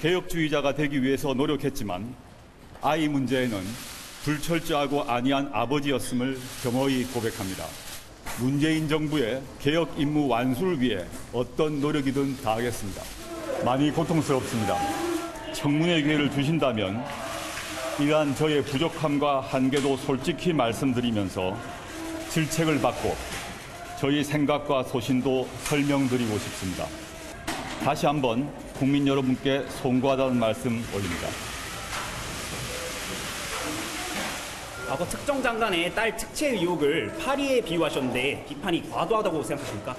개혁주의자가 되기 위해서 노력했지만 아이 문제에는 불철저하고 안이한 아버지였음을 겸허히 고백합니다. 문재인 정부의 개혁 임무 완수를 위해 어떤 노력이든 다하겠습니다. 많이 고통스럽습니다. 청문회 기회를 주신다면 이러한 저의 부족함과 한계도 솔직히 말씀드리면서 질책을 받고 저희 생각과 소신도 설명드리고 싶습니다. 다시 한번 국민 여러분께 송구하다는 말씀 올립니다. 과거 특정 장관의 딸 특채 의혹을 파리에 비유하셨는데 비판이 과도하다고 생각하십니까?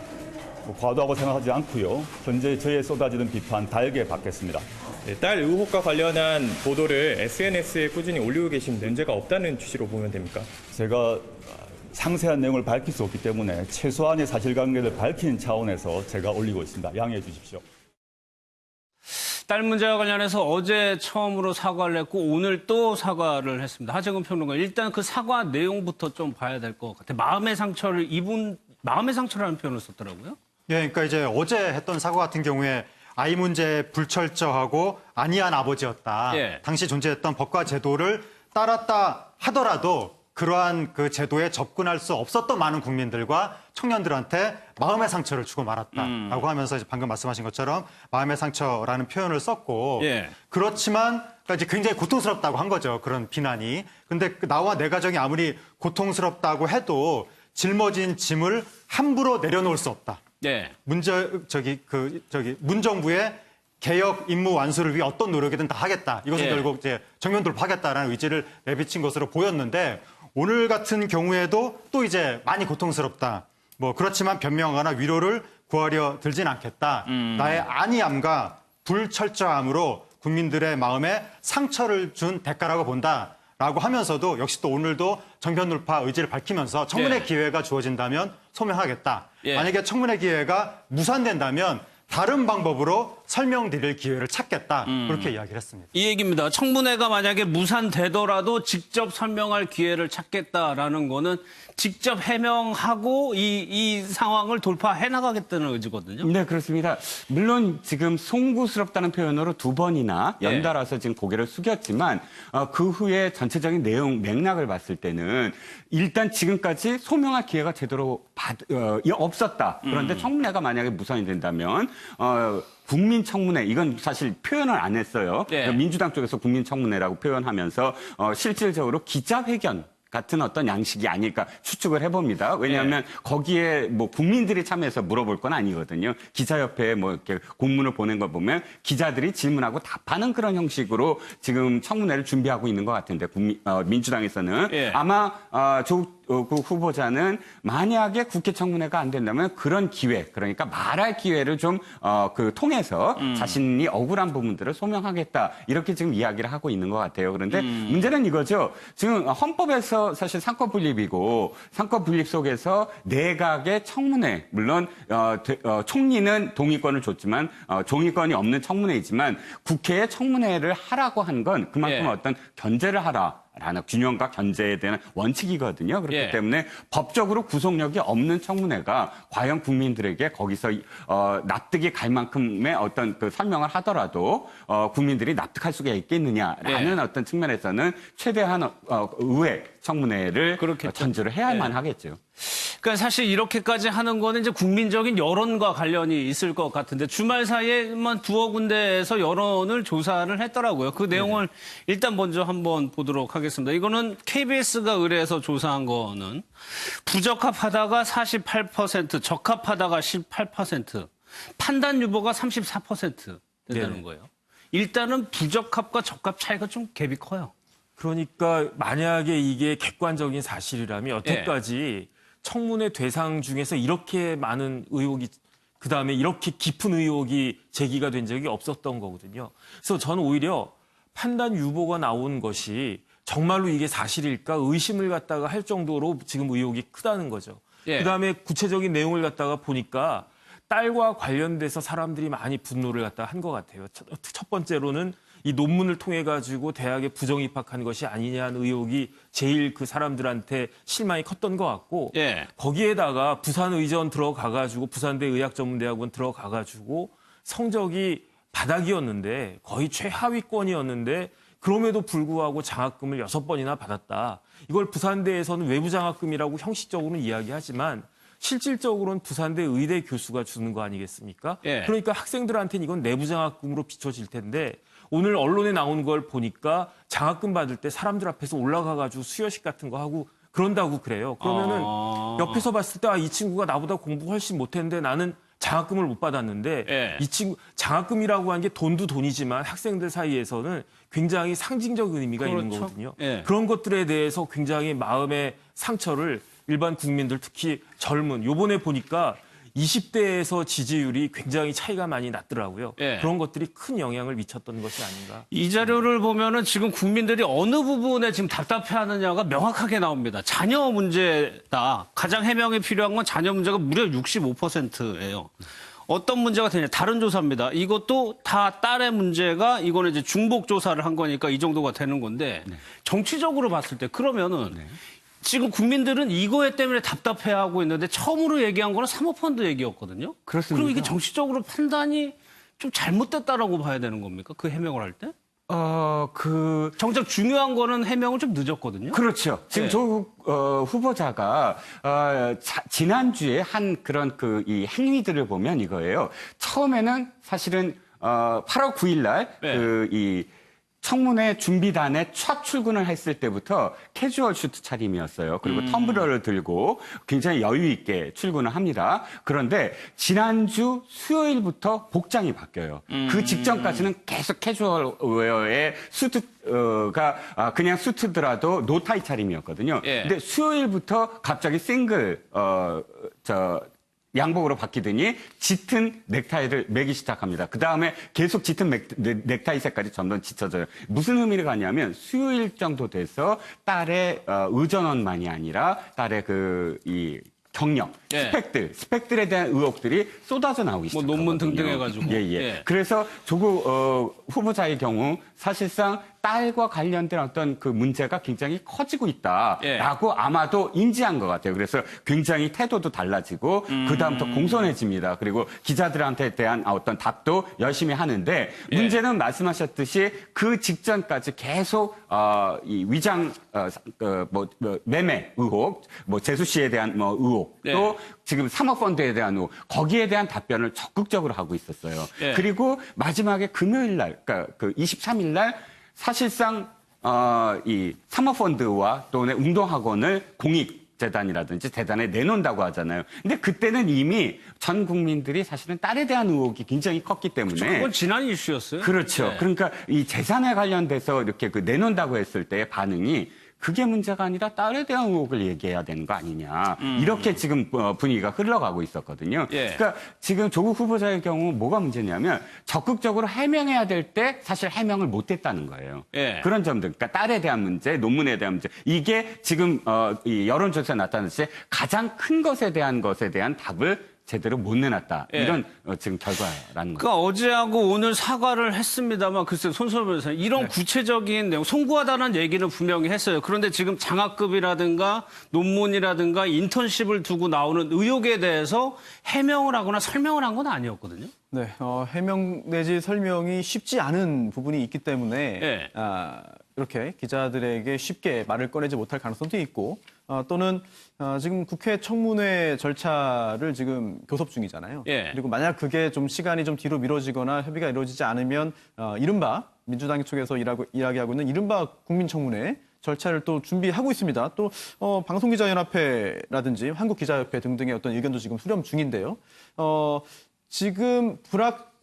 과도하고 생각하지 않고요. 현재 저에 쏟아지는 비판 달게 받겠습니다. 네, 딸 의혹과 관련한 보도를 SNS에 꾸준히 올리고 계신 문제가 없다는 취지로 보면 됩니까? 제가 상세한 내용을 밝힐 수 없기 때문에 최소한의 사실관계를 밝히는 차원에서 제가 올리고 있습니다. 양해해 주십시오. 딸 문제와 관련해서 어제 처음으로 사과를 했고 오늘 또 사과를 했습니다. 하재근 평론가, 일단 그 사과 내용부터 좀 봐야 될 것 같아요. 마음의 상처라는 표현을 썼더라고요. 예, 그러니까 이제 어제 했던 사과 같은 경우에 아이 문제에 불철저하고 안이한 아버지였다. 예. 당시 존재했던 법과 제도를 따랐다 하더라도 그러한 그 제도에 접근할 수 없었던 많은 국민들과 청년들한테 마음의 상처를 주고 말았다라고 하면서 이제 방금 말씀하신 것처럼 마음의 상처라는 표현을 썼고 예. 그렇지만 그러니까 이제 굉장히 고통스럽다고 한 거죠. 그런 비난이. 근데 나와 내 가정이 아무리 고통스럽다고 해도 짊어진 짐을 함부로 내려놓을 수 없다. 네. 문정부의 개혁 임무 완수를 위해 어떤 노력이든 다 하겠다. 이것은 예. 결국 이제 정면 돌파하겠다라는 의지를 내비친 것으로 보였는데 오늘 같은 경우에도 또 이제 많이 고통스럽다. 뭐 그렇지만 변명하거나 위로를 구하려 들진 않겠다. 나의 안이함과 불철저함으로 국민들의 마음에 상처를 준 대가라고 본다라고 하면서도 역시 또 오늘도 정면 돌파 의지를 밝히면서 청문회 예. 기회가 주어진다면 소명하겠다. 예. 만약에 청문회 기회가 무산된다면 다른 방법으로 설명드릴 기회를 찾겠다. 그렇게 이야기를 했습니다. 이 얘기입니다. 청문회가 만약에 무산되더라도 직접 설명할 기회를 찾겠다라는 거는 직접 해명하고 이 상황을 돌파해 나가겠다는 의지거든요. 네, 그렇습니다. 물론 지금 송구스럽다는 표현으로 두 번이나 연달아서 지금 고개를 숙였지만 그 후에 전체적인 내용 맥락을 봤을 때는 일단 지금까지 소명할 기회가 제대로 없었다. 그런데 청문회가 만약에 무산이 된다면 국민청문회, 이건 사실 표현을 안 했어요. 네. 민주당 쪽에서 국민청문회라고 표현하면서 실질적으로 기자회견 같은 어떤 양식이 아닐까 추측을 해봅니다. 왜냐하면 거기에 뭐 국민들이 참여해서 물어볼 건 아니거든요. 기자협회에 뭐 이렇게 공문을 보낸 거 보면 기자들이 질문하고 답하는 그런 형식으로 지금 청문회를 준비하고 있는 것 같은데 민주당에서는 아마 조국 후보자는 만약에 국회 청문회가 안 된다면 그런 기회, 그러니까 말할 기회를 좀 통해서 자신이 억울한 부분들을 소명하겠다, 이렇게 지금 이야기를 하고 있는 것 같아요. 그런데 문제는 이거죠. 지금 헌법에서 사실 상권 분립이고 상권 분립 속에서 내각의 청문회, 물론 총리는 동의권을 줬지만 종의권이 없는 청문회이지만 국회에 청문회를 하라고 한 건 그만큼 어떤 견제를 하라 라는 균형과 견제에 대한 원칙이거든요. 그렇기 때문에 법적으로 구속력이 없는 청문회가 과연 국민들에게 거기서 납득이 갈 만큼의 어떤 그 설명을 하더라도 국민들이 납득할 수가 있겠느냐라는 어떤 측면에서는 최대한 의회 청문회를 전제를 해야만 하겠죠. 그러니까 사실 이렇게까지 하는 거는 이제 국민적인 여론과 관련이 있을 것 같은데 주말 사이에만 두어 군데에서 여론을 조사를 했더라고요. 그 내용을 일단 먼저 한번 보도록 하겠습니다. 이거는 KBS가 의뢰해서 조사한 거는 부적합하다가 48%, 적합하다가 18%, 판단 유보가 34% 된다는 거예요. 일단은 부적합과 적합 차이가 좀 갭이 커요. 그러니까 만약에 이게 객관적인 사실이라면 여태까지 청문회 대상 중에서 이렇게 많은 의혹이, 그다음에 이렇게 깊은 의혹이 제기가 된 적이 없었던 거거든요. 그래서 저는 오히려 판단 유보가 나온 것이 정말로 이게 사실일까 의심을 갖다가 할 정도로 지금 의혹이 크다는 거죠. 그다음에 구체적인 내용을 갖다가 보니까 딸과 관련돼서 사람들이 많이 분노를 갖다가 한 것 같아요. 첫 번째로는 이 논문을 통해 가지고 대학에 부정 입학한 것이 아니냐는 의혹이 제일 그 사람들한테 실망이 컸던 것 같고 거기에다가 부산의전 들어가 가지고 부산대 의학전문대학원 들어가 가지고 성적이 바닥이었는데 거의 최하위권이었는데 그럼에도 불구하고 장학금을 6번이나 받았다. 이걸 부산대에서는 외부 장학금이라고 형식적으로는 이야기하지만 실질적으로는 부산대 의대 교수가 주는 거 아니겠습니까? 예. 그러니까 학생들한테는 이건 내부 장학금으로 비춰질 텐데 오늘 언론에 나온 걸 보니까 장학금 받을 때 사람들 앞에서 올라가가지고 수여식 같은 거 하고 그런다고 그래요. 그러면은 옆에서 봤을 때 이 친구가 나보다 공부 훨씬 못했는데 나는 장학금을 못 받았는데 예. 이 친구 장학금이라고 한 게 돈도 돈이지만 학생들 사이에서는 굉장히 상징적 의미가 있는 그렇죠. 거거든요. 예. 그런 것들에 대해서 굉장히 마음의 상처를 일반 국민들 특히 젊은 요번에 보니까 20대에서 지지율이 굉장히 차이가 많이 났더라고요. 예. 그런 것들이 큰 영향을 미쳤던 것이 아닌가. 이 자료를 보면은 지금 국민들이 어느 부분에 지금 답답해하느냐가 명확하게 나옵니다. 자녀 문제다. 가장 해명이 필요한 건 자녀 문제가 무려 65%예요. 어떤 문제가 되냐? 다른 조사입니다. 이것도 다 딸의 문제가 이거는 이제 중복 조사를 한 거니까 이 정도가 되는 건데 정치적으로 봤을 때 그러면은 지금 국민들은 이거에 때문에 답답해하고 있는데 처음으로 얘기한 거는 사모펀드 얘기였거든요. 그렇습니다. 그럼 이게 정치적으로 판단이 좀 잘못됐다라고 봐야 되는 겁니까? 그 해명을 할 때? 정작 중요한 거는 해명을 좀 늦었거든요. 그렇죠. 지금 네. 조국 후보자가 지난주에 한 그런 이 행위들을 보면 이거예요. 처음에는 사실은 8월 9일 날 네. 이 청문회 준비단에 첫 출근을 했을 때부터 캐주얼 슈트 차림이었어요. 그리고 텀블러를 들고 굉장히 여유 있게 출근을 합니다. 그런데 지난주 수요일부터 복장이 바뀌어요. 그 직전까지는 계속 캐주얼 웨어의 수트가 그냥 수트더라도 노타이 차림이었거든요. 예. 근데 수요일부터 갑자기 싱글 양복으로 바뀌더니 짙은 넥타이를 매기 시작합니다. 그 다음에 계속 짙은 넥타이 색깔이 점점 짙어져요. 무슨 의미를 가냐면 수요일 정도 돼서 딸의 의전원만이 아니라 딸의 이 경력, 예. 스펙들에 대한 의혹들이 쏟아져 나오기 뭐 시작하거든요. 논문 등등 해가지고. 예. 예. 그래서 조국 후보자의 경우 사실상 딸과 관련된 어떤 그 문제가 굉장히 커지고 있다라고 아마도 인지한 것 같아요. 그래서 굉장히 태도도 달라지고 그다음부터 공손해집니다. 그리고 기자들한테 대한 어떤 답도 열심히 하는데 문제는 말씀하셨듯이 그 직전까지 계속 이 위장 매매 의혹, 재수 씨에 대한 의혹, 또 지금 사모펀드에 대한 의혹, 거기에 대한 답변을 적극적으로 하고 있었어요. 그리고 마지막에 금요일 날, 그러니까 그 23일 날 사실상 이 사모펀드와 또는 운동학원을 공익재단이라든지 재단에 내놓는다고 하잖아요. 근데 그때는 이미 전 국민들이 사실은 딸에 대한 의혹이 굉장히 컸기 때문에 그건 지난 이슈였어요. 그렇죠. 네. 그러니까 이 재산에 관련돼서 이렇게 내놓는다고 했을 때의 반응이 그게 문제가 아니라 딸에 대한 의혹을 얘기해야 되는 거 아니냐. 이렇게 지금 분위기가 흘러가고 있었거든요. 그러니까 지금 조국 후보자의 경우 뭐가 문제냐면 적극적으로 해명해야 될 때 사실 해명을 못했다는 거예요. 그런 점들. 그러니까 딸에 대한 문제, 논문에 대한 문제. 이게 지금 이 여론조사에 나타났을 때 가장 큰 것에 대한 답을 제대로 못 내놨다. 이런 지금 결과라는 거죠. 그러니까 어제하고 오늘 사과를 했습니다만 글쎄 손석희 변호사님 이런 구체적인 내용 송구하다는 얘기는 분명히 했어요. 그런데 지금 장학금이라든가 논문이라든가 인턴십을 두고 나오는 의혹에 대해서 해명을 하거나 설명을 한 건 아니었거든요. 네, 해명 내지 설명이 쉽지 않은 부분이 있기 때문에 이렇게 기자들에게 쉽게 말을 꺼내지 못할 가능성도 있고 또는 지금 국회 청문회 절차를 지금 교섭 중이잖아요. 그리고 만약 그게 좀 시간이 좀 뒤로 미뤄지거나 협의가 이루어지지 않으면 이른바 민주당 쪽에서 이야기하고 있는 이른바 국민청문회 절차를 또 준비하고 있습니다. 또 방송기자연합회라든지 한국기자협회 등등의 어떤 의견도 지금 수렴 중인데요. 지금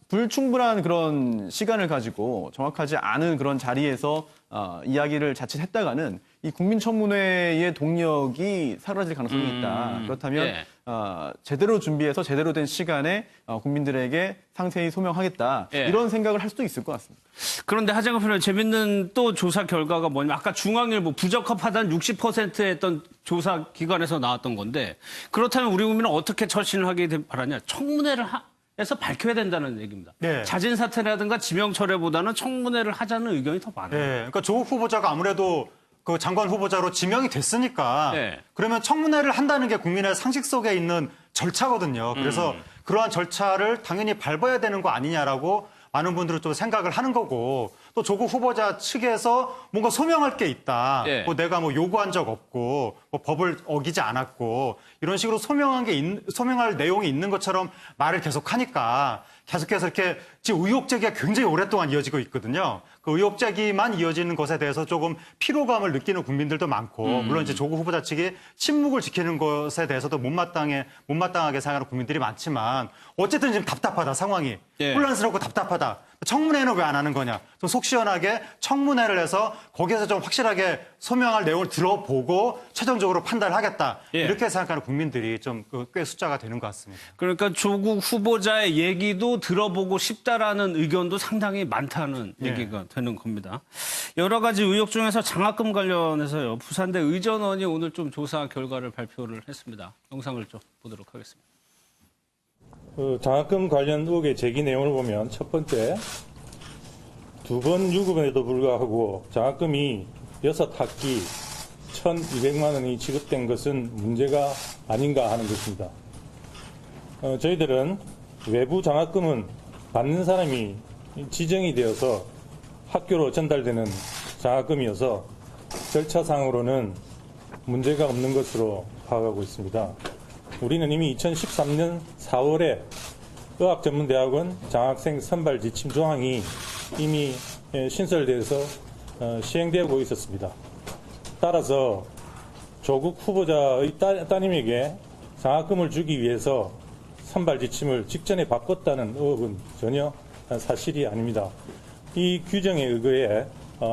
불충분한 그런 시간을 가지고 정확하지 않은 그런 자리에서 이야기를 자칫 했다가는 이 국민청문회의 동력이 사라질 가능성이 있다. 그렇다면 제대로 준비해서 제대로 된 시간에 국민들에게 상세히 소명하겠다. 이런 생각을 할 수도 있을 것 같습니다. 그런데 하정우 변호사님 재밌는 또 조사 결과가 뭐냐면 아까 중앙일보 부적합하다는 60% 했던 조사 기관에서 나왔던 건데 그렇다면 우리 국민은 어떻게 처신을 하게 바라냐. 청문회를 해서 밝혀야 된다는 얘기입니다. 자진 사퇴라든가 지명 철회보다는 청문회를 하자는 의견이 더 많아요. 그러니까 조국 후보자가 아무래도 그 장관 후보자로 지명이 됐으니까 그러면 청문회를 한다는 게 국민의 상식 속에 있는 절차거든요. 그래서 그러한 절차를 당연히 밟아야 되는 거 아니냐라고 많은 분들은 또 생각을 하는 거고 또 조국 후보자 측에서 뭔가 소명할 게 있다. 예. 뭐 내가 뭐 요구한 적 없고 뭐 법을 어기지 않았고 이런 식으로 소명할 내용이 있는 것처럼 말을 계속하니까 계속해서 이렇게 지금 의혹 제기가 굉장히 오랫동안 이어지고 있거든요. 그 의혹 제기만 이어지는 것에 대해서 조금 피로감을 느끼는 국민들도 많고 물론 이제 조국 후보자 측이 침묵을 지키는 것에 대해서도 못마땅하게 생각하는 국민들이 많지만 어쨌든 지금 답답하다 상황이 예. 혼란스럽고 답답하다. 청문회는 왜 안 하는 거냐? 좀 속 시원하게 청문회를 해서 거기에서 좀 확실하게 소명할 내용을 들어보고 최종적으로 판단하겠다. 예. 이렇게 생각하는 국민들이 좀 꽤 숫자가 되는 것 같습니다. 그러니까 조국 후보자의 얘기도 들어보고 싶다라는 의견도 상당히 많다는 예. 얘기가 되는 겁니다. 여러 가지 의혹 중에서 장학금 관련해서요. 부산대 의전원이 오늘 좀 조사 결과를 발표를 했습니다. 영상을 좀 보도록 하겠습니다. 장학금 관련 의혹의 제기 내용을 보면 첫 번째, 2번 유급에도 불구하고 장학금이 6학기 1,200만 원이 지급된 것은 문제가 아닌가 하는 것입니다. 저희들은 외부 장학금은 받는 사람이 지정이 되어서 학교로 전달되는 장학금이어서 절차상으로는 문제가 없는 것으로 파악하고 있습니다. 우리는 이미 2013년 4월에 의학전문대학원 장학생 선발 지침 조항이 이미 신설돼서 시행되고 있었습니다. 따라서 조국 후보자의 따님에게 장학금을 주기 위해서 선발 지침을 직전에 바꿨다는 의혹은 전혀 사실이 아닙니다. 이 규정에 의거해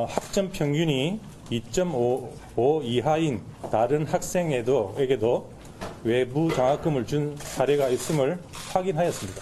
학점 평균이 2.5 이하인 다른 학생에게도 외부 장학금을 준 사례가 있음을 확인하였습니다.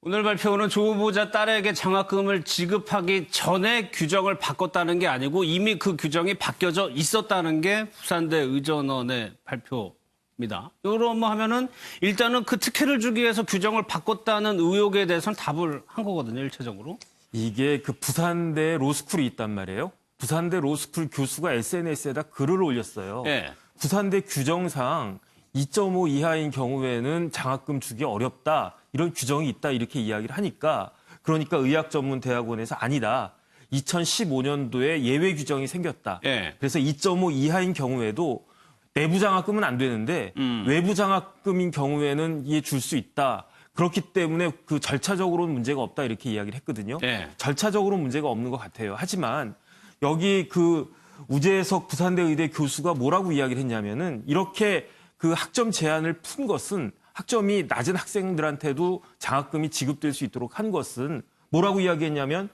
오늘 발표는 조 후보자 딸에게 장학금을 지급하기 전에 규정을 바꿨다는 게 아니고 이미 그 규정이 바뀌어져 있었다는 게 부산대 의전원의 발표입니다. 이러면 하면은 일단은 그 특혜를 주기 위해서 규정을 바꿨다는 의혹에 대해서는 답을 한 거거든요, 일차적으로. 이게 그 부산대 로스쿨이 있단 말이에요. 부산대 로스쿨 교수가 SNS에다 글을 올렸어요. 예. 부산대 규정상 2.5 이하인 경우에는 장학금 주기 어렵다. 이런 규정이 있다. 이렇게 이야기를 하니까 그러니까 의학전문대학원에서 아니다. 2015년도에 예외 규정이 생겼다. 예. 그래서 2.5 이하인 경우에도 내부 장학금은 안 되는데 외부 장학금인 경우에는 이에 줄 수 있다. 그렇기 때문에 그 절차적으로는 문제가 없다. 이렇게 이야기를 했거든요. 예. 절차적으로 문제가 없는 것 같아요. 하지만 여기 그 우재석 부산대 의대 교수가 뭐라고 이야기를 했냐면은 이렇게 그 학점 제한을 푼 것은 학점이 낮은 학생들한테도 장학금이 지급될 수 있도록 한 것은 뭐라고 이야기했냐면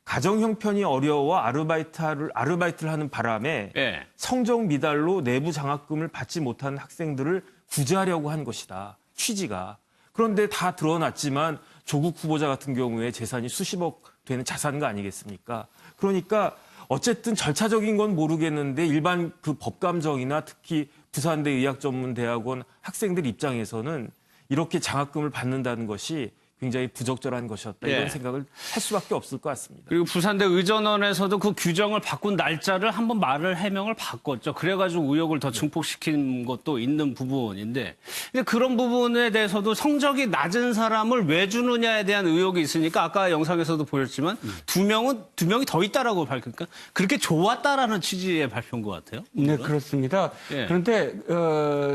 가정 형편이 어려워 아르바이트를 하는 바람에 예. 성적 미달로 내부 장학금을 받지 못한 학생들을 구제하려고 한 것이다. 취지가. 그런데 다 드러났지만 조국 후보자 같은 경우에 재산이 수십억 되는 자산가 아니겠습니까? 그러니까 어쨌든 절차적인 건 모르겠는데 일반 그 법감정이나 특히 부산대 의학전문대학원 학생들 입장에서는 이렇게 장학금을 받는다는 것이 굉장히 부적절한 것이었다. 예. 이런 생각을 할 수밖에 없을 것 같습니다. 그리고 부산대 의전원에서도 그 규정을 바꾼 날짜를 한번 해명을 바꿨죠. 그래가지고 의혹을 더 증폭시킨 것도 있는 부분인데, 근데 그런 부분에 대해서도 성적이 낮은 사람을 왜 주느냐에 대한 의혹이 있으니까 아까 영상에서도 보였지만 두 명이 더 있다라고 밝히니까 그렇게 좋았다라는 취지의 발표인 것 같아요. 네, 오늘은. 그렇습니다. 예. 그런데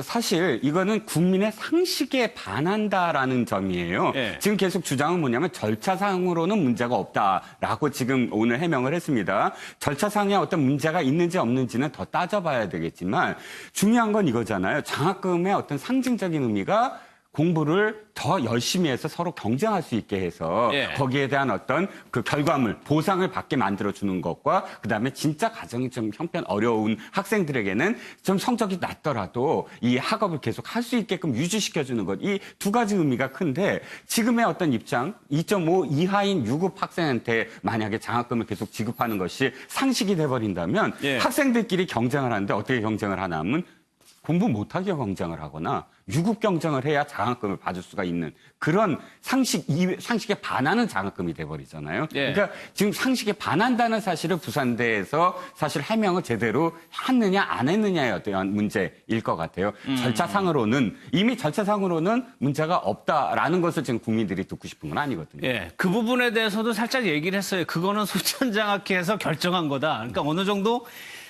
사실 이거는 국민의 상식에 반한다라는 점이에요. 예. 지금 계속 주장은 뭐냐면 절차상으로는 문제가 없다라고 지금 오늘 해명을 했습니다. 절차상에 어떤 문제가 있는지 없는지는 더 따져봐야 되겠지만 중요한 건 이거잖아요. 장학금의 어떤 상징적인 의미가 공부를 더 열심히 해서 서로 경쟁할 수 있게 해서 예. 거기에 대한 어떤 그 결과물, 보상을 받게 만들어주는 것과 그다음에 진짜 가정이 좀 형편 어려운 학생들에게는 좀 성적이 낮더라도 이 학업을 계속 할 수 있게끔 유지시켜주는 것. 이 두 가지 의미가 큰데 지금의 어떤 입장, 2.5 이하인 유급 학생한테 만약에 장학금을 계속 지급하는 것이 상식이 돼버린다면 예. 학생들끼리 경쟁을 하는데 어떻게 경쟁을 하냐면 공부 못하게 경쟁을 하거나 유급 경쟁을 해야 장학금을 받을 수가 있는 그런 상식에 반하는 장학금이 돼버리잖아요. 예. 그러니까 지금 상식에 반한다는 사실을 부산대에서 사실 해명을 제대로 했느냐 안 했느냐의 어떤 문제일 것 같아요. 이미 절차상으로는 문제가 없다라는 것을 지금 국민들이 듣고 싶은 건 아니거든요. 예, 그 부분에 대해서도 살짝 얘기를 했어요. 그거는 소천장학회에서 결정한 거다. 그러니까 어느 정도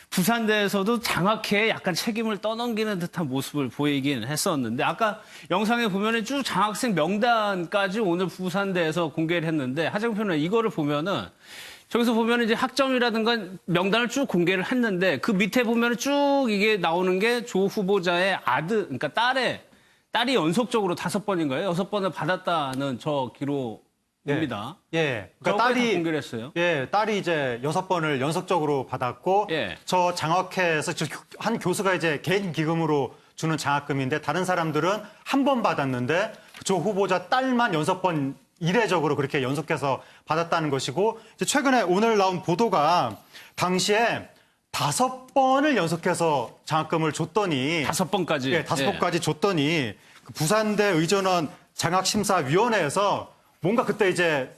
부산대에서도 장학회에 약간 책임을 떠넘기는 듯한 모습을 보이긴 했었는데 아까 영상에 보면은 쭉 장학생 명단까지 오늘 부산대에서 공개를 했는데 하재경 평론가 이거를 보면은 저기서 보면은 이제 학점이라든가 명단을 쭉 공개를 했는데 그 밑에 보면은 쭉 이게 나오는 게 조 후보자의 그러니까 딸이 연속적으로 5번인가요? 6번을 받았다는 저 기록입니다. 예. 그러니까 딸이 공개를 했어요. 예, 딸이 이제 6번을 연속적으로 받았고, 예. 저 장학회에서 한 교수가 이제 개인 기금으로 주는 장학금인데, 다른 사람들은 한 번 받았는데, 조 후보자 딸만 6번 이례적으로 그렇게 연속해서 받았다는 것이고, 이제 최근에 오늘 나온 보도가 당시에 5번을 연속해서 장학금을 줬더니 5번까지. 예, 5번까지 줬더니 그 부산대 의전원 장학심사위원회에서 뭔가 그때 이제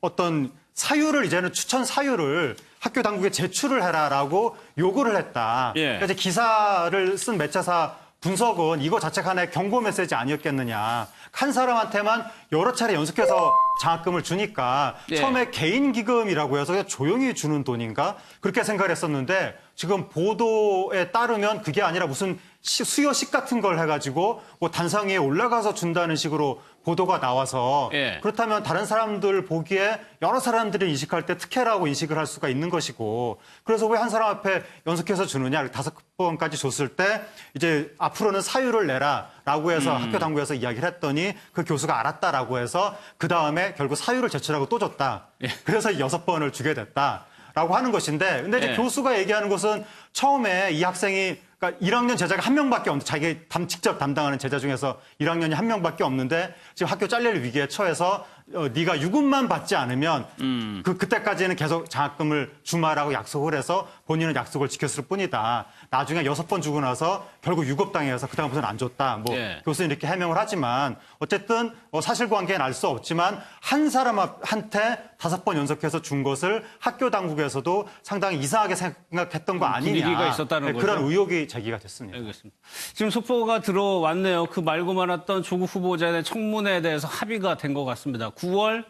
어떤 사유를 이제는 추천 사유를 학교 당국에 제출을 해라라고 요구를 했다. 예. 그러니까 이제 기사를 쓴 매체사 분석은 이거 자체가 하나의 경고 메시지 아니었겠느냐. 한 사람한테만 여러 차례 연속해서 장학금을 주니까 예. 처음에 개인 기금이라고 해서 그냥 조용히 주는 돈인가 그렇게 생각을 했었는데 지금 보도에 따르면 그게 아니라 무슨 수여식 같은 걸 해가지고 뭐 단상 위에 올라가서 준다는 식으로 보도가 나와서 예. 그렇다면 다른 사람들 보기에 여러 사람들이 인식할 때 특혜라고 인식을 할 수가 있는 것이고 그래서 왜 한 사람 앞에 연속해서 주느냐 5번까지 줬을 때 이제 앞으로는 사유를 내라라고 해서 학교 당국에서 이야기를 했더니 그 교수가 알았다라고 해서 그 다음에 결국 사유를 제출하고 또 줬다. 예. 그래서 6번을 주게 됐다라고 하는 것인데 근데 이제 예. 교수가 얘기하는 것은 처음에 이 학생이 그러니까 1학년 제자가 한 명밖에 없는데 자기 직접 담당하는 제자 중에서 1학년이 한 명밖에 없는데 지금 학교 잘릴 위기에 처해서 네가 유급만 받지 않으면 그때까지는 계속 장학금을 주마라고 약속을 해서 본인은 약속을 지켰을 뿐이다. 나중에 6번 주고 나서 결국 유급당해서 그다음부터는 안 줬다. 뭐 예. 교수는 이렇게 해명을 하지만 어쨌든 사실관계는 알 수 없지만 한 사람한테 5번 연속해서 준 것을 학교 당국에서도 상당히 이상하게 생각했던 거 아니냐. 분위기가 있었다는 거죠. 그런 의혹이 제기가 됐습니다. 알겠습니다. 지금 속보가 들어왔네요. 그 말고 많았던 조국 후보자에 대한 청문회에 대해서 합의가 된 것 같습니다. 9월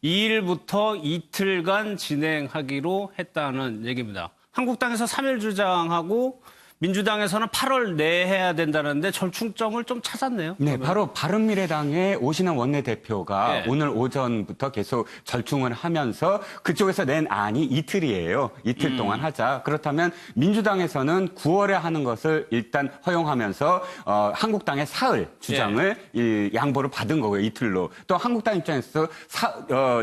2일부터 이틀간 진행하기로 했다는 얘기입니다. 한국당에서 3일 주장하고 민주당에서는 8월 내에 해야 된다는데 절충점을 좀 찾았네요. 네, 바로 바른미래당의 오신환 원내대표가 네. 오늘 오전부터 계속 절충을 하면서 그쪽에서 낸 안이 이틀이에요. 이틀 동안 하자. 그렇다면 민주당에서는 9월에 하는 것을 일단 허용하면서 한국당의 사흘 주장을 양보를 받은 거고요. 이틀로. 또 한국당 입장에서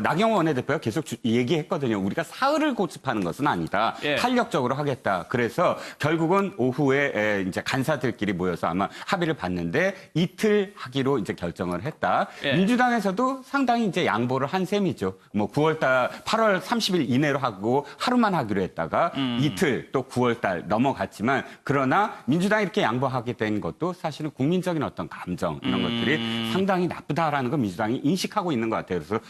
나경원 원내대표가 계속 얘기했거든요. 우리가 사흘을 고집하는 것은 아니다. 예. 탄력적으로 하겠다. 그래서 결국은 오후에 이제 간사들끼리 모여서 아마 합의를 봤는데 이틀 하기로 이제 결정을 했다. 예. 민주당에서도 상당히 이제 양보를 한 셈이죠. 뭐 8월 30일 이내로 하고 하루만 하기로 했다가 이틀 또 9월 달 넘어갔지만 그러나 민주당이 이렇게 양보하게 된 것도 사실은 국민적인 어떤 감정 이런 것들이 상당히 나쁘다라는 걸 민주당이 인식하고 있는 것 같아요. 그래서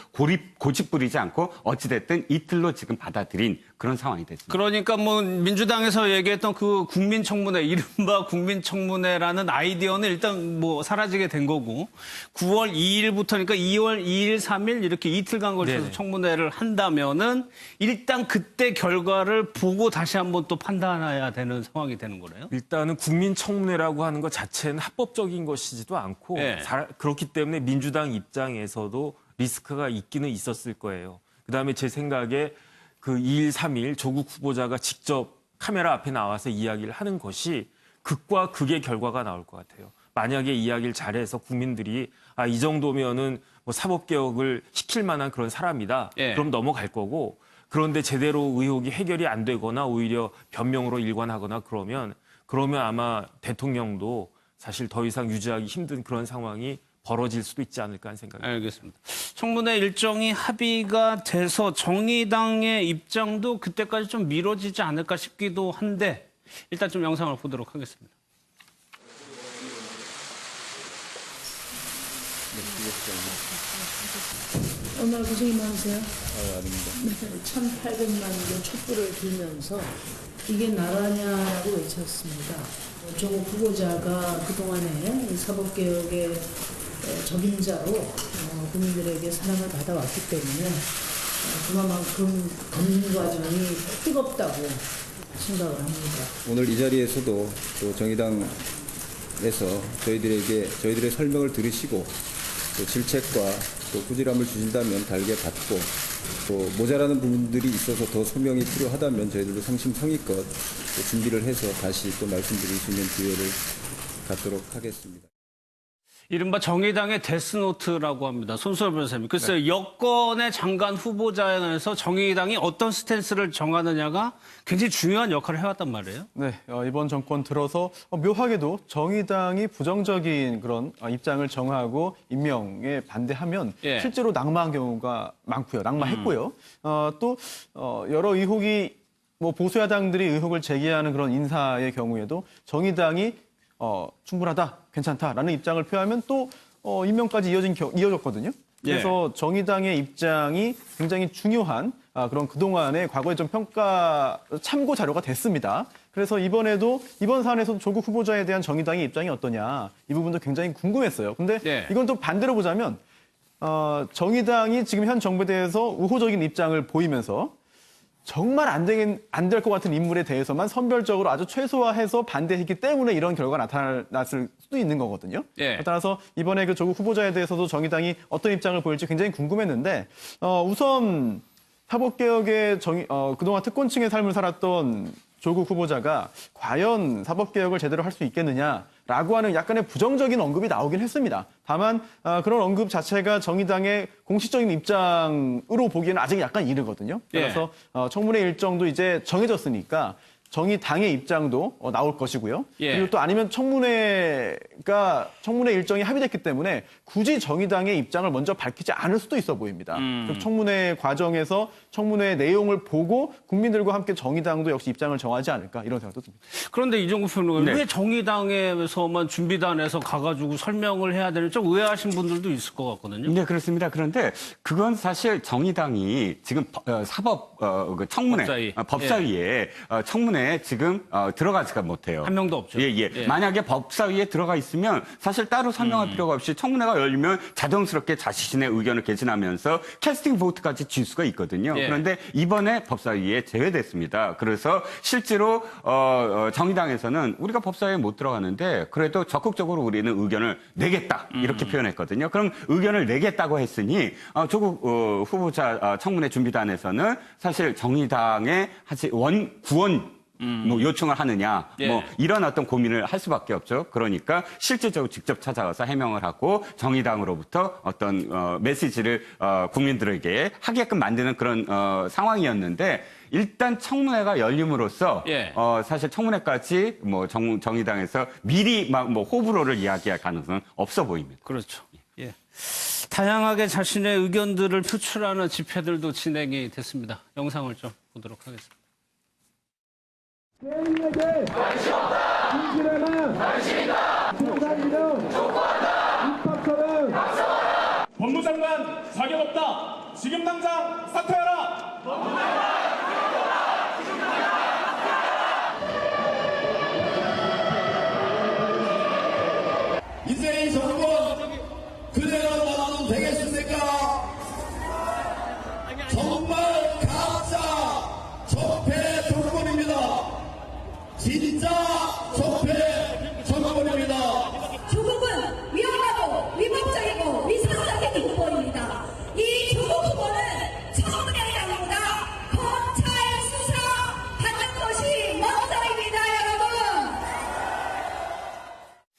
고집 부리지 않고 어찌됐든 이틀로 지금 받아들인 그런 상황이 됐습니다. 그러니까 뭐 민주당에서 얘기했던 그 국민청문회, 이른바 국민청문회라는 아이디어는 일단 뭐 사라지게 된 거고 9월 2일부터니까 2월 2일, 3일 이렇게 이틀간 걸쳐서 네네. 청문회를 한다면은 일단 그때 결과를 보고 다시 한번 또 판단해야 되는 상황이 되는 거네요. 일단은 국민청문회라고 하는 것 자체는 합법적인 것이지도 않고 예. 그렇기 때문에 민주당 입장에서도 리스크가 있기는 있었을 거예요. 그다음에 제 생각에 그 2일, 3일 조국 후보자가 직접 카메라 앞에 나와서 이야기를 하는 것이 극과 극의 결과가 나올 것 같아요. 만약에 이야기를 잘해서 국민들이 이 정도면은 뭐 사법개혁을 시킬 만한 그런 사람이다. 예. 그럼 넘어갈 거고 그런데 제대로 의혹이 해결이 안 되거나 오히려 변명으로 일관하거나 그러면 아마 대통령도 사실 더 이상 유지하기 힘든 그런 상황이 벌어질 수도 있지 않을까 하는 생각입니다. 알겠습니다. 청문회 일정이 합의가 돼서 정의당의 입장도 그때까지 좀 미뤄지지 않을까 싶기도 한데 일단 좀 영상을 보도록 하겠습니다. 오늘 고생이 많으세요. 아닙니다. 1,800만 개 촛불을 들면서 이게 나라냐라고 외쳤습니다. 조국 후보자가 그동안에 사법개혁의 적임자로 국민들에게 사랑을 받아왔기 때문에 그만큼 검증 과정이 뜨겁다고 생각을 합니다. 오늘 이 자리에서도 또 정의당에서 저희들의 설명을 들으시고 또 질책과 또 꾸지람을 주신다면 달게 받고 또 모자라는 부분들이 있어서 더 소명이 필요하다면 저희들도 성심성의껏 또 준비를 해서 다시 또 말씀드릴 수 있는 기회를 갖도록 하겠습니다. 이른바 정의당의 데스노트라고 합니다. 손수호 변호사님. 글쎄요, 여권의 장관 후보자에서 정의당이 어떤 스탠스를 정하느냐가 굉장히 중요한 역할을 해왔단 말이에요. 네, 이번 정권 들어서 묘하게도 정의당이 부정적인 그런 입장을 정하고 임명에 반대하면 실제로 낙마한 경우가 많고요. 낙마했고요. 또 여러 의혹이 보수야당들이 의혹을 제기하는 그런 인사의 경우에도 정의당이 충분하다, 괜찮다라는 입장을 표하면 또 임명까지 이어졌거든요. 그래서 정의당의 입장이 굉장히 중요한 그런 그동안의 과거의 좀 평가 참고 자료가 됐습니다. 그래서 이번에도 이번 사안에서도 조국 후보자에 대한 정의당의 입장이 어떠냐 이 부분도 굉장히 궁금했어요. 근데 이건 또 반대로 보자면 정의당이 지금 현 정부에 대해서 우호적인 입장을 보이면서 정말 안 될 것 같은 인물에 대해서만 선별적으로 아주 최소화해서 반대했기 때문에 이런 결과가 나타났을 수도 있는 거거든요. 따라서 이번에 그 조국 후보자에 대해서도 정의당이 어떤 입장을 보일지 굉장히 궁금했는데 우선 사법개혁의 그동안 특권층의 삶을 살았던 조국 후보자가 과연 사법개혁을 제대로 할 수 있겠느냐라고 하는 약간의 부정적인 언급이 나오긴 했습니다. 다만 그런 언급 자체가 정의당의 공식적인 입장으로 보기에는 아직 약간 이르거든요. 그래서 청문회 일정도 이제 정해졌으니까 정의당의 입장도 나올 것이고요. 그리고 또 아니면 청문회 일정이 합의됐기 때문에 굳이 정의당의 입장을 먼저 밝히지 않을 수도 있어 보입니다. 청문회 과정에서 청문회 내용을 보고 국민들과 함께 정의당도 역시 입장을 정하지 않을까 이런 생각도 듭니다. 그런데 이종국 평론가님, 왜 정의당에서만 준비단에서 가가지고 설명을 해야 되는 좀 의아하신 분들도 있을 것 같거든요. 네, 그렇습니다. 그런데 그건 사실 정의당이 지금 청문회, 법사위에 청문회 지금 들어가지가 못해요. 한 명도 없죠. 만약에 법사위에 들어가 있으면 사실 따로 설명할 필요가 없이 청문회가 열리면 자동스럽게 자신의 의견을 개진하면서 캐스팅 보트까지 질 수가 있거든요. 그런데 이번에 법사위에 제외됐습니다. 그래서 실제로 정의당에서는 우리가 법사위에 못 들어가는데 그래도 적극적으로 우리는 의견을 내겠다 이렇게 표현했거든요. 그럼 의견을 내겠다고 했으니 조국 후보자 청문회 준비단에서는 사실 정의당의 구원 요청을 하느냐, 이런 어떤 고민을 할 수밖에 없죠. 그러니까 실질적으로 직접 찾아가서 해명을 하고 정의당으로부터 어떤 메시지를 국민들에게 하게끔 만드는 그런 상황이었는데 일단 청문회가 열림으로써 사실 청문회까지 정의당에서 미리 호불호를 이야기할 가능성은 없어 보입니다. 그렇죠. 다양하게 자신의 의견들을 표출하는 집회들도 진행이 됐습니다. 영상을 좀 보도록 하겠습니다. 개인에게 관심 없다. 인신에만 관심 있다. 세상 이름 족구한다. 입학처는 박사하라. 법무장관 자격 없다. 지금 당장 사퇴하라. 법무장관 자격 없다. 지금 당장 사퇴하라. 이제 이 정권 그대로 놔둬도 되겠습니까? 정말 가짜 적폐 정권입니다. 진짜 적폐 정권입니다. 조국은 위험하고 위법적이고 위선적인 후보입니다. 이 조국 후보는 청문회가 아닙니다. 검찰 수사 받는 것이 먼저입니다, 여러분.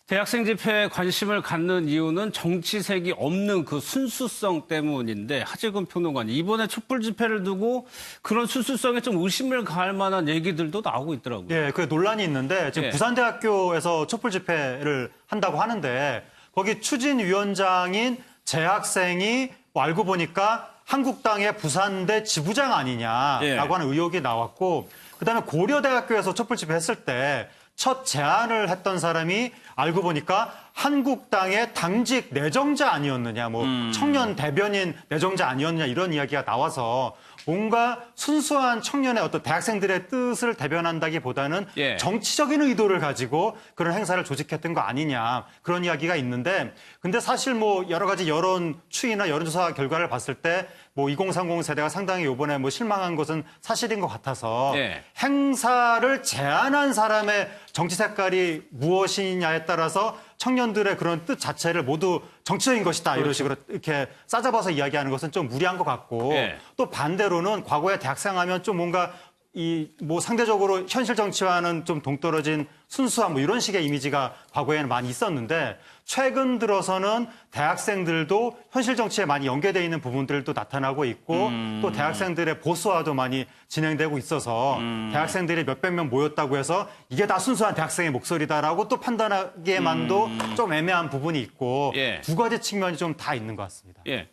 대학생 집회에 관심을 갖는 이유는 정치색이 없는 그 순수성 때문인데 하재근 평론가님, 이번에 촛불 집회를 두고 그런 순수성에 좀 의심을 가할 만한 얘기들도 나오고 있더라고요. 그 논란이 있는데 지금 부산대학교에서 촛불 집회를 한다고 하는데 거기 추진위원장인 재학생이 알고 보니까 한국당의 부산대 지부장 아니냐라고 하는 의혹이 나왔고, 그다음에 고려대학교에서 촛불 집회 했을 때 첫 제안을 했던 사람이 알고 보니까 한국당의 당직 내정자 아니었느냐, 뭐 청년 대변인 내정자 아니었느냐 이런 이야기가 나와서 뭔가 순수한 청년의 어떤 대학생들의 뜻을 대변한다기보다는 예. 정치적인 의도를 가지고 그런 행사를 조직했던 거 아니냐 그런 이야기가 있는데 근데 사실 뭐 여러 가지 여론 추이나 여론조사 결과를 봤을 때 뭐 2030 세대가 상당히 이번에 뭐 실망한 것은 사실인 것 같아서 예. 행사를 제안한 사람의 정치 색깔이 무엇이냐에 따라서 청년들의 그런 뜻 자체를 모두 정치적인 것이다 이런 식으로 이렇게 싸잡아서 이야기하는 것은 좀 무리한 것 같고 예. 또 반대로는 과거에 대학생 하면 좀 뭔가 이 뭐 상대적으로 현실 정치와는 좀 동떨어진 순수한 뭐 이런 식의 이미지가 과거에는 많이 있었는데 최근 들어서는 대학생들도 현실 정치에 많이 연계되어 있는 부분들도 나타나고 있고 또 대학생들의 보수화도 많이 진행되고 있어서 대학생들이 몇백 명 모였다고 해서 이게 다 순수한 대학생의 목소리다라고 또 판단하기에만도 좀 애매한 부분이 있고 예. 두 가지 측면이 좀 다 있는 것 같습니다. 예.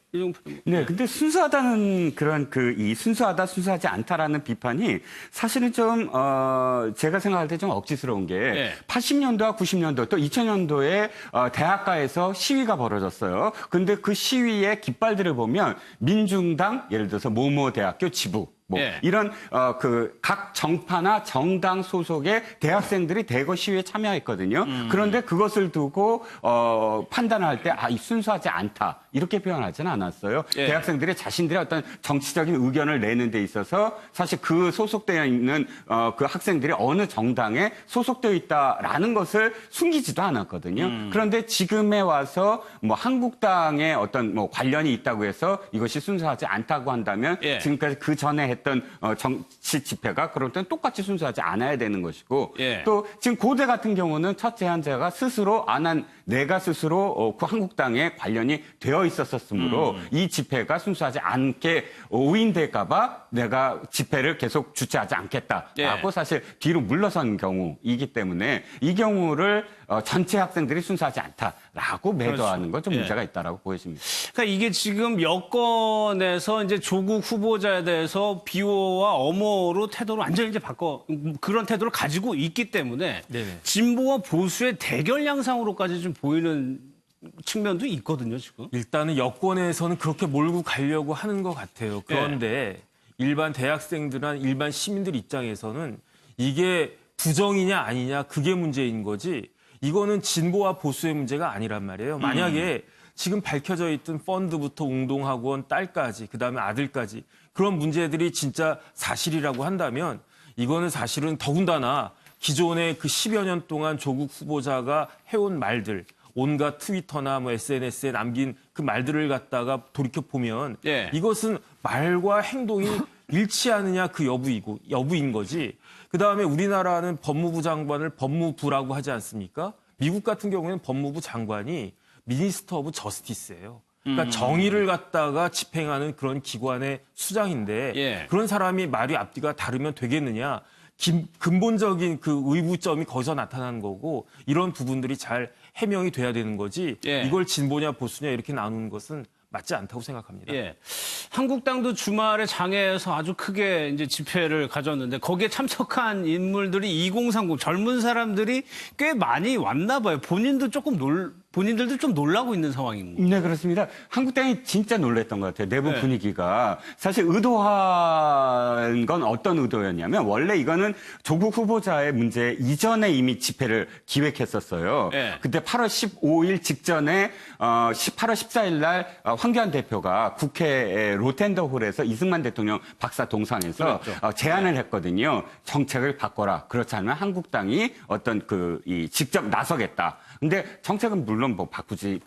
네, 근데 순수하다는 그런 이 순수하다, 순수하지 않다라는 비판이 사실은 좀, 제가 생각할 때 좀 억지스러운 게 예. 80년도와 90년도 또 2000년도에 대학가에서 시위가 벌어졌어요. 근데 그 시위의 깃발들을 보면 민중당, 예를 들어서 모모 대학교 지부, 뭐 예. 이런 각 정파나 정당 소속의 대학생들이 대거 시위에 참여했거든요. 그런데 그것을 두고 판단할 때 이 순수하지 않다 이렇게 표현하지는 않았어요. 예. 대학생들이 자신들의 어떤 정치적인 의견을 내는 데 있어서 사실 그 소속되어 있는 그 학생들이 어느 정당에 소속되어 있다라는 것을 숨기지도 않았거든요. 그런데 지금에 와서 뭐 한국당에 어떤 뭐 관련이 있다고 해서 이것이 순수하지 않다고 한다면 예. 지금까지 그 전에 했던 정치 집회가 그럴 땐 똑같이 순수하지 않아야 되는 것이고 예. 또 지금 고대 같은 경우는 첫 제안자가 스스로 내가 스스로 그 한국당에 관련이 되어 있었으므로 이 집회가 순수하지 않게 오인될까 봐 내가 집회를 계속 주최하지 않겠다라고 예. 사실 뒤로 물러선 경우이기 때문에 이 경우를 전체 학생들이 순수하지 않다라고 매도하는 건 좀 예. 문제가 있다라고 보여집니다. 그러니까 이게 지금 여권에서 이제 조국 후보자에 대해서 비호와 엄호로 태도를 완전히 이제 그런 태도를 가지고 있기 때문에 네네. 진보와 보수의 대결 양상으로까지 좀 보이는 측면도 있거든요, 지금. 일단은 여권에서는 그렇게 몰고 가려고 하는 것 같아요. 그런데 일반 대학생들이나 일반 시민들 입장에서는 이게 부정이냐 아니냐 그게 문제인 거지 이거는 진보와 보수의 문제가 아니란 말이에요. 만약에 지금 밝혀져 있던 펀드부터 웅동학원 딸까지 그다음에 아들까지 그런 문제들이 진짜 사실이라고 한다면 이거는 사실은 더군다나 기존의 그 10여 년 동안 조국 후보자가 해온 말들 온갖 트위터나 뭐 SNS에 남긴 그 말들을 갖다가 돌이켜 보면 예. 이것은 말과 행동이 일치하느냐 그 여부인 거지. 그다음에 우리나라는 법무부 장관을 법무부라고 하지 않습니까? 미국 같은 경우에는 법무부 장관이 미니스터 오브 저스티스예요. 그러니까 정의를 갖다가 집행하는 그런 기관의 수장인데 예. 그런 사람이 말이 앞뒤가 다르면 되겠느냐. 근본적인 그 의구점이 거기서 나타나는 거고 이런 부분들이 잘 해명이 돼야 되는 거지 예. 이걸 진보냐 보수냐 이렇게 나누는 것은 맞지 않다고 생각합니다. 예. 한국당도 주말에 장애에서 아주 크게 이제 집회를 가졌는데 거기에 참석한 인물들이 2030 젊은 사람들이 꽤 많이 왔나 봐요. 본인들도 좀 놀라고 있는 상황입니다. 네, 그렇습니다. 한국당이 진짜 놀랬던 것 같아요. 내부 네. 분위기가. 사실 의도한 건 어떤 의도였냐면 원래 이거는 조국 후보자의 문제 이전에 이미 집회를 기획했었어요. 네. 그때 8월 15일 직전에 8월 14일 날 황교안 대표가 국회 로텐더홀에서 이승만 대통령 박사 동상에서 그렇죠. 제안을 했거든요. 정책을 바꿔라. 그렇지 않으면 한국당이 어떤 직접 나서겠다. 근데 정책은 물론 뭐 바꾸지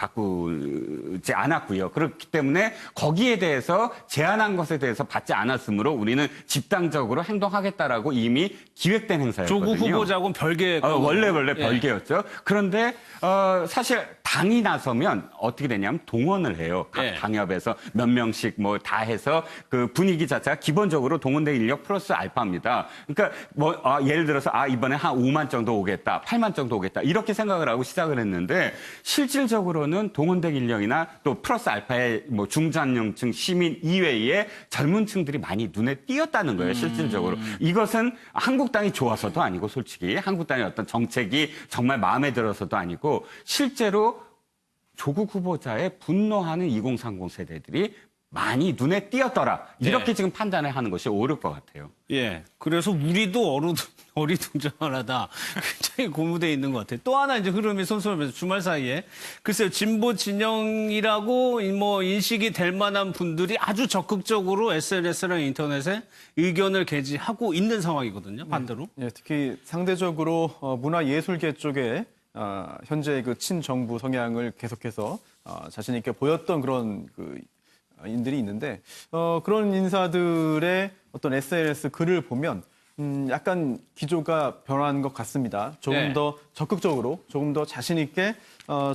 않았고요. 그렇기 때문에 거기에 대해서 제안한 것에 대해서 받지 않았으므로 우리는 집단적으로 행동하겠다라고 이미 기획된 행사였거든요. 조국 후보자하고는 별개. 원래 예. 별개였죠. 그런데 사실 당이 나서면 어떻게 되냐면 동원을 해요. 각 예. 당협에서 몇 명씩 뭐 다 해서 그 분위기 자체가 기본적으로 동원된 인력 플러스 알파입니다. 그러니까 예를 들어서 이번에 한 5만 정도 오겠다, 8만 정도 오겠다 이렇게 생각을 하고 시작을 했는데 실질적으로는 동원된 인력이나 또 플러스 알파의 뭐 중장년층 시민 이외에 젊은 층들이 많이 눈에 띄었다는 거예요, 실질적으로. 이것은 한국당이 좋아서도 아니고 솔직히 한국당의 어떤 정책이 정말 마음에 들어서도 아니고 실제로 조국 후보자의 분노하는 2030 세대들이 많이 눈에 띄었더라. 이렇게 지금 판단을 하는 것이 옳을 것 같아요. 예. 그래서 우리도 어리둥절하다. 굉장히 고무돼 있는 것 같아요. 또 하나 이제 흐름이 선수하면서 주말 사이에 글쎄요, 진보 진영이라고 뭐 인식이 될 만한 분들이 아주 적극적으로 SNS랑 인터넷에 의견을 게시하고 있는 상황이거든요. 반대로. 예, 특히 상대적으로 문화예술계 쪽에 현재 그 친정부 성향을 계속해서 자신 있게 보였던 그런 인들이 있는데 그런 인사들의 어떤 SNS 글을 보면 약간 기조가 변한 것 같습니다. 조금 더 적극적으로, 조금 더 자신 있게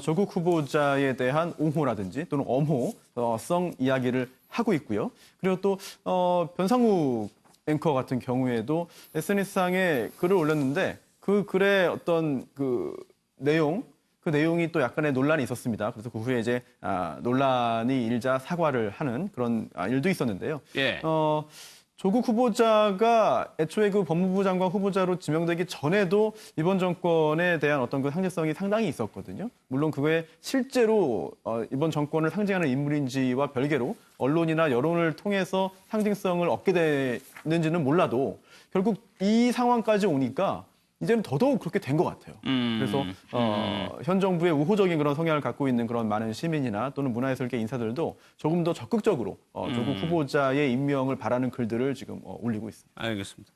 조국 후보자에 대한 옹호라든지 또는 엄호성 이야기를 하고 있고요. 그리고 또 변상욱 앵커 같은 경우에도 SNS상에 글을 올렸는데 그 글의 어떤 그 내용이 또 약간의 논란이 있었습니다. 그래서 그 후에 이제 논란이 일자 사과를 하는 그런 일도 있었는데요. 예. 조국 후보자가 애초에 그 법무부 장관 후보자로 지명되기 전에도 이번 정권에 대한 어떤 그 상징성이 상당히 있었거든요. 물론 그게 실제로 이번 정권을 상징하는 인물인지와 별개로 언론이나 여론을 통해서 상징성을 얻게 되는지는 몰라도 결국 이 상황까지 오니까 이제는 더더욱 그렇게 된 것 같아요. 그래서 현 정부의 우호적인 그런 성향을 갖고 있는 그런 많은 시민이나 또는 문화예술계 인사들도 조금 더 적극적으로 조국 후보자의 임명을 바라는 글들을 지금 올리고 있습니다. 알겠습니다.